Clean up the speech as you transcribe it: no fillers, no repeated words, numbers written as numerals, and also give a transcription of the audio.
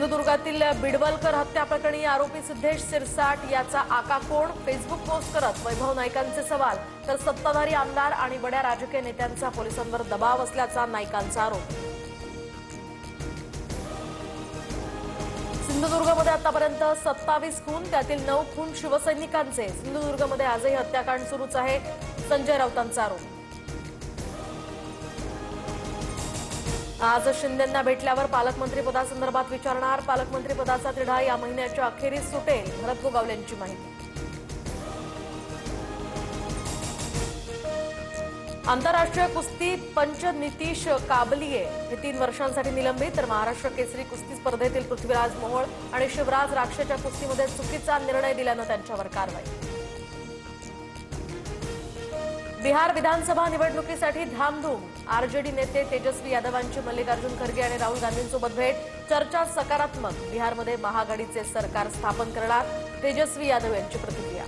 सिंधुदुर्गातील बिडवलकर हत्या प्रकरणी आरोपी सिद्धेश सिरसाट याचा आका कोण? फेसबुक पोस्ट करत वैभव नाईकांचे सवाल, तर सत्ताधारी आमदार आणि बड्या राजकीय नेत्यांचा पोलिसांवर दबाव असल्याचा नाईकांचा आरोप. सिंधुदुर्गमध्ये आतापर्यंत 27 खून, त्यातील 9 खून शिवसैनिकांचे. सिंधुदुर्गमध्ये आजही हत्याकांड सुरूच आहे, संजय राऊतांचा आरोप. आज शिंदेंना भेटल्यावर पालकमंत्रीपदासंदर्भात विचारणार. पालकमंत्रीपदाचा तिढा या महिन्याच्या अखेरीस सुटेल, भरत गोगावले यांची माहिती. आंतरराष्ट्रीय कुस्ती पंच नितीश काबलिये हे 3 वर्षांसाठी निलंबित, तर महाराष्ट्र केसरी कुस्ती स्पर्धेतील पृथ्वीराज मोहोळ आणि शिवराज राक्षेच्या कुस्तीमध्ये चुकीचा निर्णय दिल्यानं त्यांच्यावर कारवाई. बिहार विधानसभा निवडणुकीसाठी धामधूम. आरजेडी नेते तेजस्वी यादवांची मल्लिकार्जुन खरगे आणि राहुल गांधींसोबत भेट. चर्चा सकारात्मक. बिहारमध्ये महाआघाडीचे सरकार स्थापन करणार, तेजस्वी यादव यांची प्रतिक्रिया.